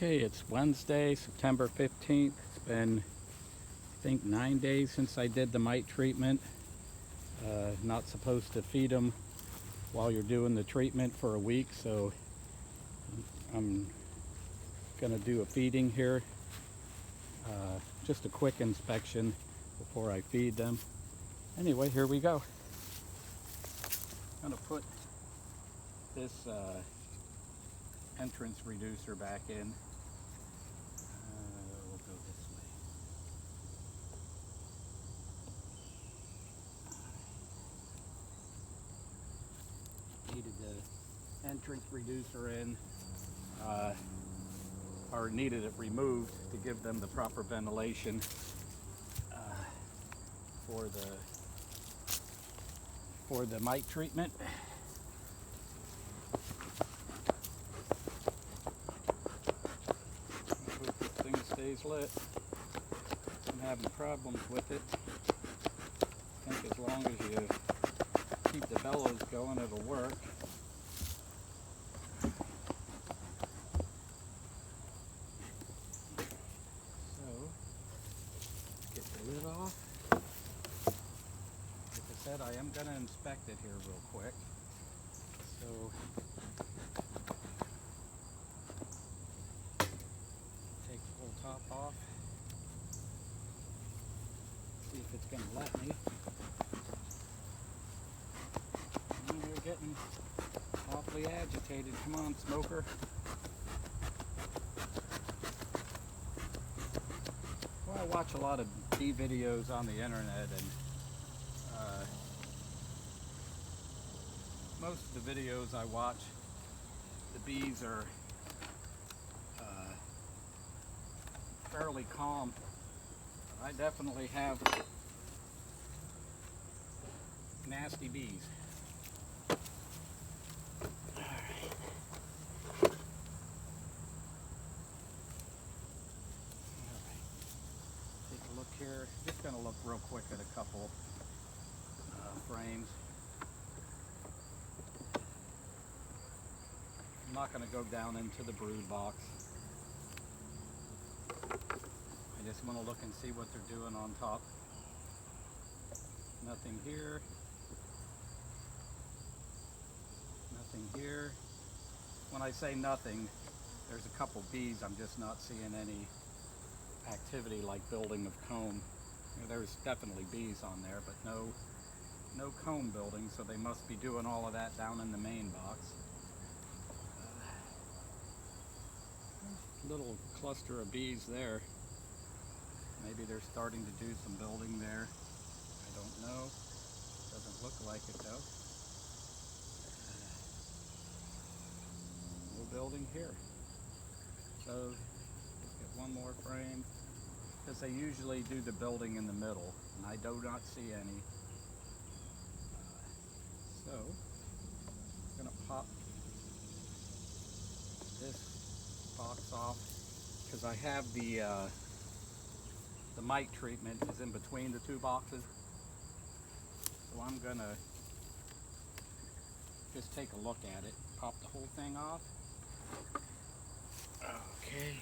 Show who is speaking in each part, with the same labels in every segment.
Speaker 1: Okay, it's Wednesday, September 15th. It's been, I think, 9 days since I did the mite treatment. Not supposed to feed them while you're doing the treatment for a week, so I'm gonna do a feeding here. Just a quick inspection before I feed them. Anyway, here we go. I'm gonna put this entrance reducer back in. We'll go this way. Needed the entrance reducer in, or needed it removed to give them the proper ventilation for the mite treatment. Hope this thing stays lit. I'm having problems with it. I think as long as you keep the bellows going, it'll work. So, get the lid off. Like I said, I am going to inspect it here real quick. So, take the whole top off. See if it's going to let me. You're getting awfully agitated. Come on, smoker. Well, I watch a lot of bee videos on the internet, and most of the videos I watch, the bees are fairly calm. I definitely have nasty bees. Here, just going to look real quick at a couple frames. I'm not going to go down into the brood box. I just want to look and see what they're doing on top. Nothing here. Nothing here. When I say nothing, there's a couple bees I'm just not seeing any activity like building of comb. You know, there's definitely bees on there, but no comb building, so they must be doing all of that down in the main box. Little cluster of bees there. Maybe they're starting to do some building there. I don't know. Doesn't look like it though. No building here. So one more frame, because they usually do the building in the middle, and I do not see any. So I'm going to pop this box off, because I have the mite treatment is in between the two boxes. So I'm going to just take a look at it, pop the whole thing off. Okay.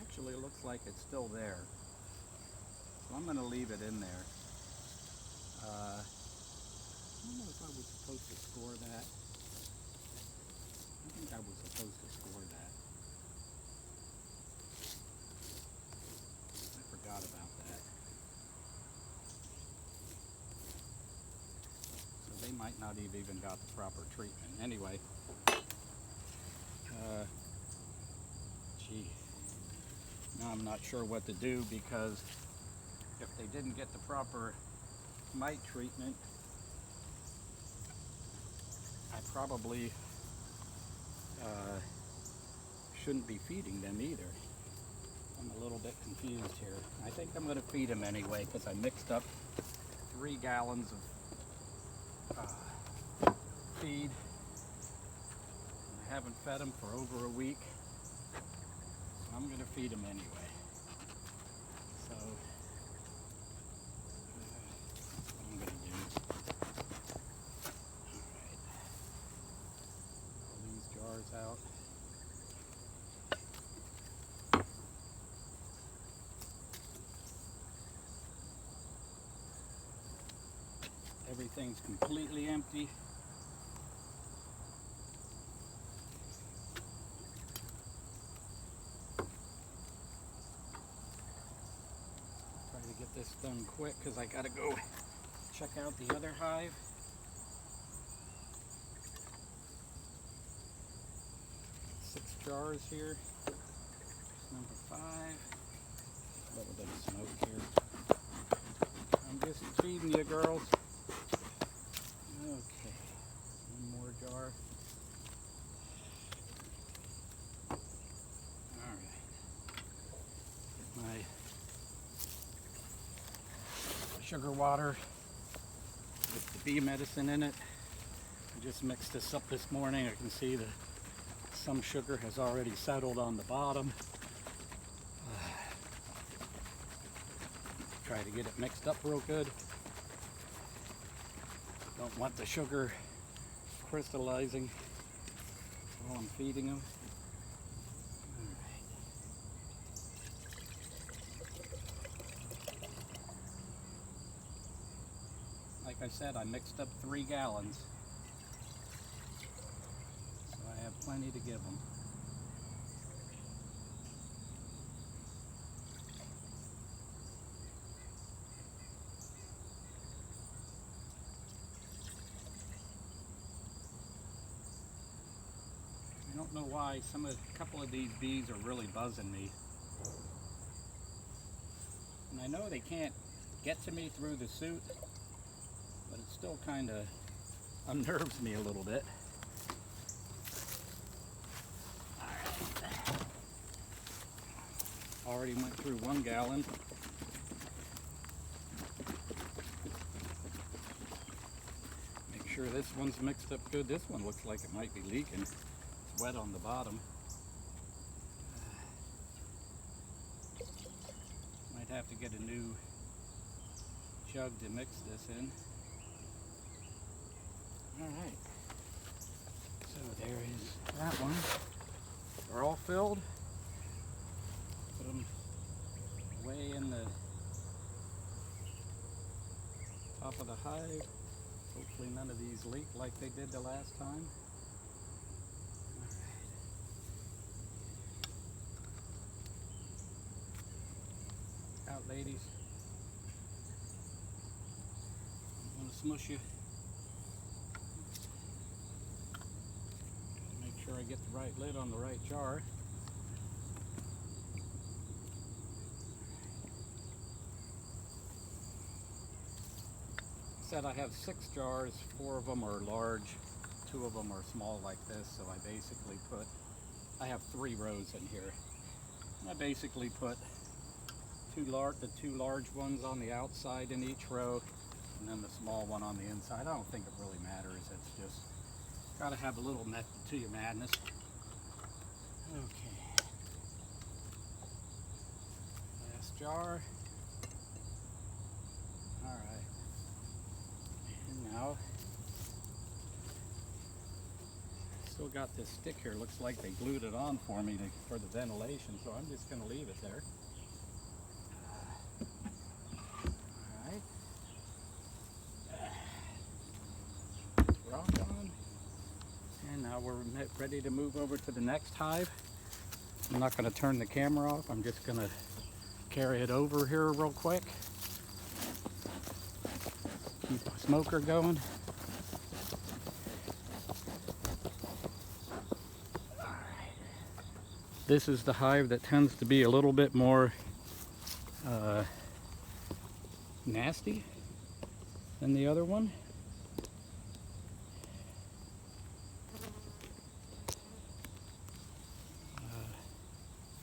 Speaker 1: Actually, it looks like it's still there, so I'm going to leave it in there. I don't know if I was supposed to score that. I think I was supposed to score that. I forgot about that. So they might not have even got the proper treatment. Anyway, gee. Now I'm not sure what to do, because if they didn't get the proper mite treatment, I probably shouldn't be feeding them either. I'm a little bit confused here. I think I'm going to feed them anyway, because I mixed up 3 gallons of feed. I haven't fed them for over a week. I'm going to feed them anyway. So, what I'm going to do. Alright. this out. Everything's completely empty. Try to get this done quick because I gotta go check out the other hive. 6 jars here. Number 5. A little bit of smoke here. I'm just feeding you, girls. Okay, one more jar. Alright. Get my sugar water with the bee medicine in it. I just mixed this up this morning. I can see that some sugar has already settled on the bottom. Try to get it mixed up real good. Don't want the sugar crystallizing while I'm feeding them. Like I said, I mixed up 3 gallons, so I have plenty to give them. I don't know why a couple of these bees are really buzzing me. And I know they can't get to me through the suit, but it still kind of unnerves me a little bit. Alright. Already went through 1 gallon. Make sure this one's mixed up good. This one looks like it might be leaking. It's wet on the bottom. Might have to get a new jug to mix this in. Alright, so there is that one. They're all filled. Put them way in the top of the hive. Hopefully none of these leak like they did the last time. Alright. Out, ladies. I'm gonna smush you. Make sure I get the right lid on the right jar. Said I have 6 jars, 4 of them are large, 2 of them are small like this, so I basically I have 3 rows in here. And I basically put the 2 large ones on the outside in each row, and then the small one on the inside. I don't think it really matters, it's just gotta have a little method to your madness. Okay. Last jar. Alright. And now, still got this stick here. Looks like they glued it on for me for the ventilation, so I'm just going to leave it there. Alright. Rock on. And now we're ready to move over to the next hive. I'm not going to turn the camera off. I'm just going to carry it over here real quick. Keep the smoker going. Alright. This is the hive that tends to be a little bit more nasty than the other one.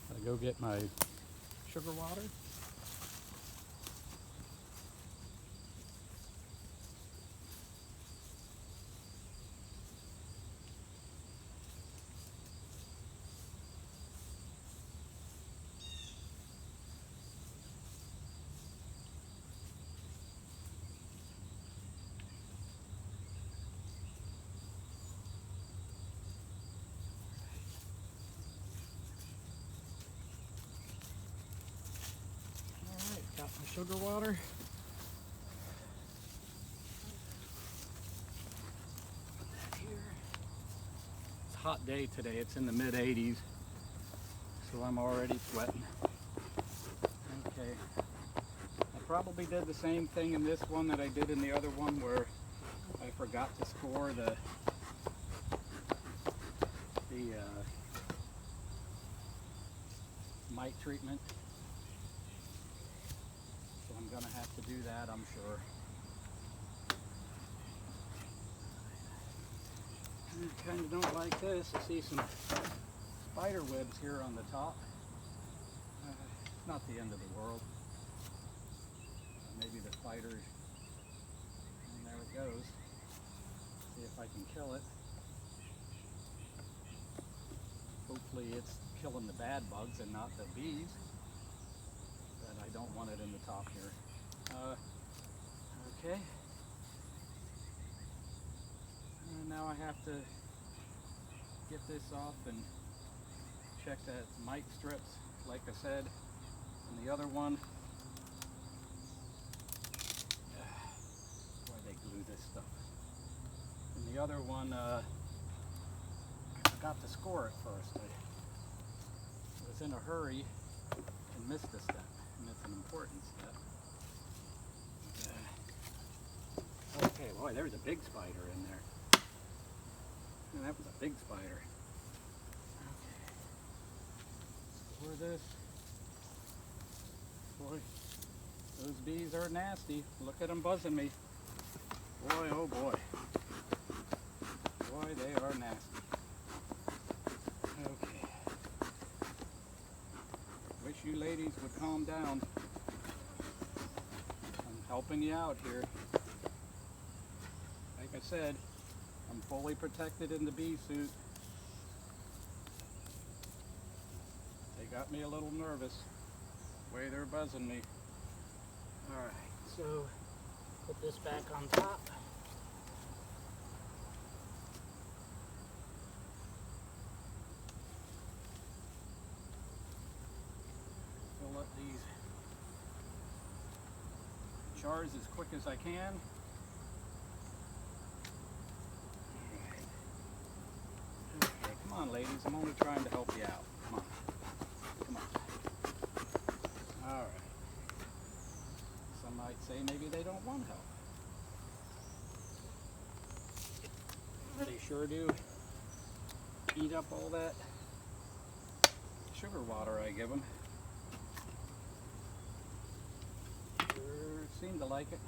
Speaker 1: Gotta go get my sugar water. sugar water. Put that here. It's a hot day today. It's in the mid-80s, so I'm already sweating. Okay. I probably did the same thing in this one that I did in the other one, where I forgot to score the mite treatment. So I'm gonna have to do that, I'm sure. I kind of don't like this. I see some spider webs here on the top. It's not the end of the world. Maybe the spider, and there it goes. See if I can kill it. Hopefully it's killing the bad bugs and not the bees. But I don't want it in the top here. Okay. And now I have to get this off and check that mite strips, like I said. And the other one, why they glue this stuff. And the other one, I forgot to score it first. I was in a hurry and missed a step, and it's an important step. Okay, boy, there's a big spider in there. And that was a big spider. Okay. Score this. Boy, those bees are nasty. Look at them buzzing me. Boy, oh boy. Boy, they are nasty. Okay. Wish you ladies would calm down. I'm helping you out here. Like I said, I'm fully protected in the bee suit. They got me a little nervous, the way they're buzzing me. Alright, so put this back on top. Fill up these jars as quick as I can. Come on, ladies, I'm only trying to help you out. Come on. Come on. Alright. Some might say maybe they don't want help. They sure do eat up all that sugar water I give them. Sure seem to like it.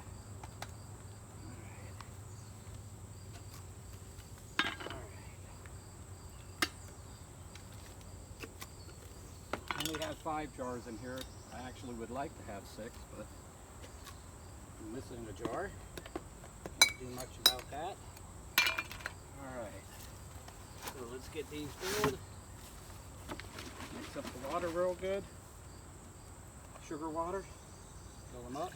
Speaker 1: I only have 5 jars in here. I actually would like to have 6, but I'm missing a jar. Can't do much about that. Alright, so let's get these filled. Mix up the water real good. Sugar water. Fill them up.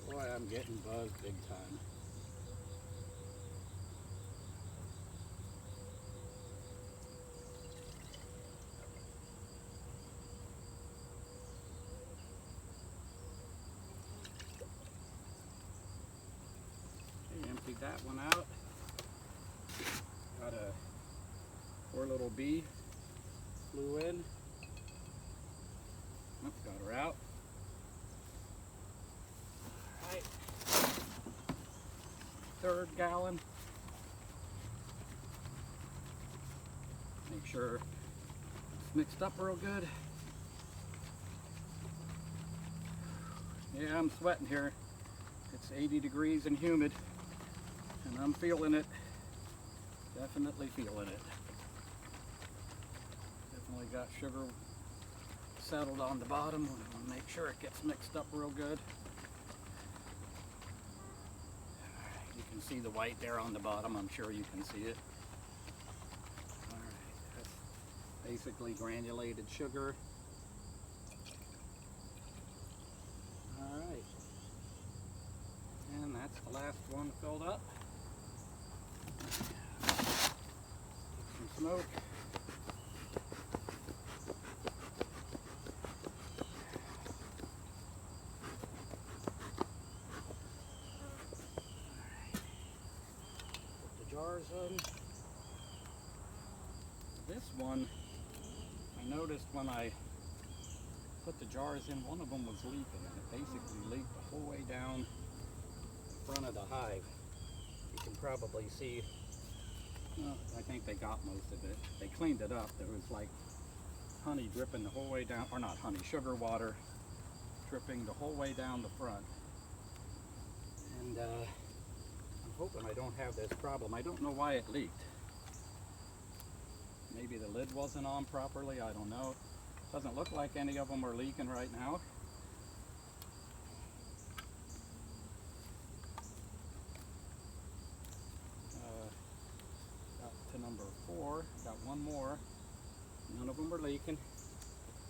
Speaker 1: Boy, I'm getting buzzed big time. Okay, emptied that one out. Got a poor little bee flew in. Oh, got her out. Right. 1/3 gallon. Make sure it's mixed up real good. Yeah, I'm sweating here. It's 80 degrees and humid, and I'm feeling it. Definitely feeling it. Definitely got sugar settled on the bottom. I want to make sure it gets mixed up real good. You can see the white there on the bottom. I'm sure you can see it. Alright, that's basically granulated sugar. Alright, and that's the last one filled up. Some smoke. Put the jars in. This one, I noticed when I put the jars in, one of them was leaking, and it basically leaked the whole way down the front of the hive. You can probably see, well, I think they got most of it. They cleaned it up. There was like honey dripping the whole way down, or not honey, sugar water dripping the whole way down the front. And I'm hoping I don't have this problem. I don't know why it leaked. Maybe the lid wasn't on properly, I don't know. Doesn't look like any of them are leaking right now. Got to number 4, got one more. None of them are leaking.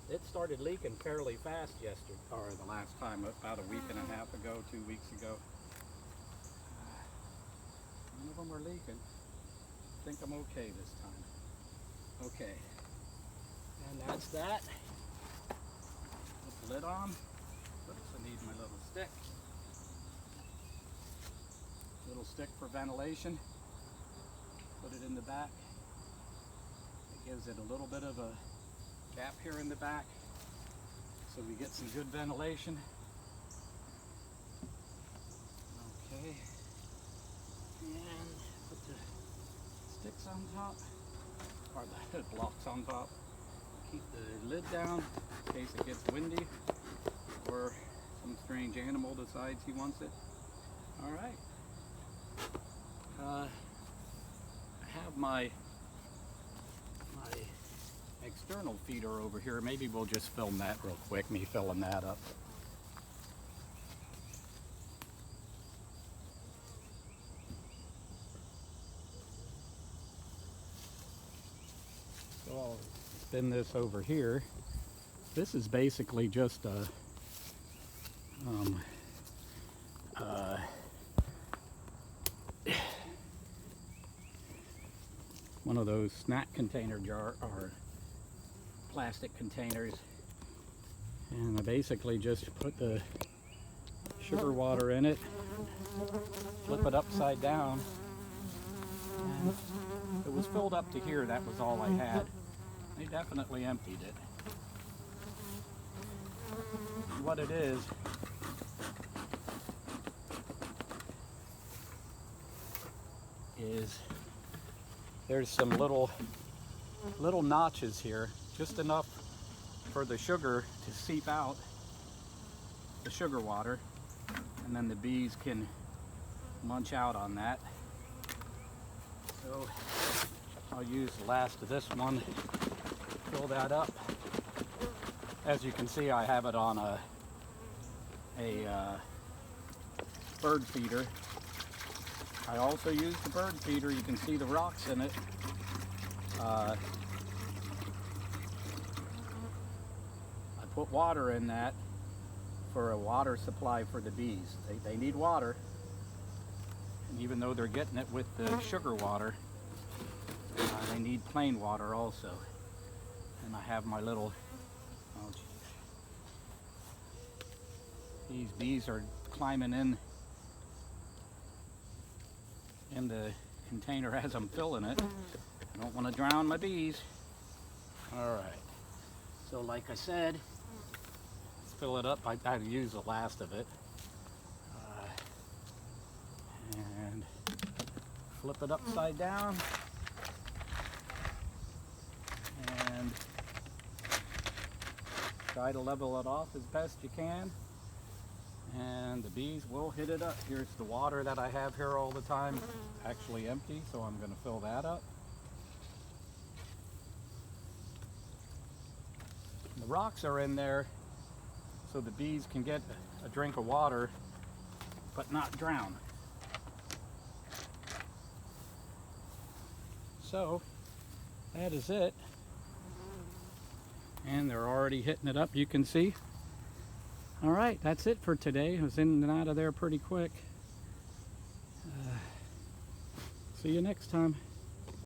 Speaker 1: It started leaking fairly fast yesterday, or the last time, about a week and a half ago, 2 weeks ago. None of them are leaking. I think I'm okay this time. Okay, and that's that. Put the lid on. Oops, I need my little stick. Little stick for ventilation. Put it in the back. It gives it a little bit of a gap here in the back, so we get some good ventilation. Okay, and put the sticks on top. Or the blocks on top. Keep the lid down in case it gets windy or some strange animal decides he wants it. All right. I have my external feeder over here. Maybe we'll just film that real quick, me filling that up. So I'll spin this over here. This is basically just a one of those snack container jar or plastic containers, and I basically just put the sugar water in it, flip it upside down, and it was filled up to here. That was all I had. They definitely emptied it. And what it is there's some little notches here, just enough for the sugar to seep out, the sugar water, and then the bees can munch out on that. So I'll use the last of this one, fill that up. As you can see, I have it on a bird feeder. I also use the bird feeder. You can see the rocks in it. I put water in that for a water supply for the bees. They need water, and even though they're getting it with the sugar water, they need plain water also. And I have my little, oh geez. These bees are climbing in the container as I'm filling it. I don't want to drown my bees. All right, so like I said, let's fill it up. I use the last of it, and flip it upside down, and try to level it off as best you can, and the bees will hit it up. Here's the water that I have here all the time, actually empty, so I'm going to fill that up. The rocks are in there so the bees can get a drink of water but not drown. So that is it, and they're already hitting it up, you can see. All right, that's it for today. I was in and out of there pretty quick. See See you next time.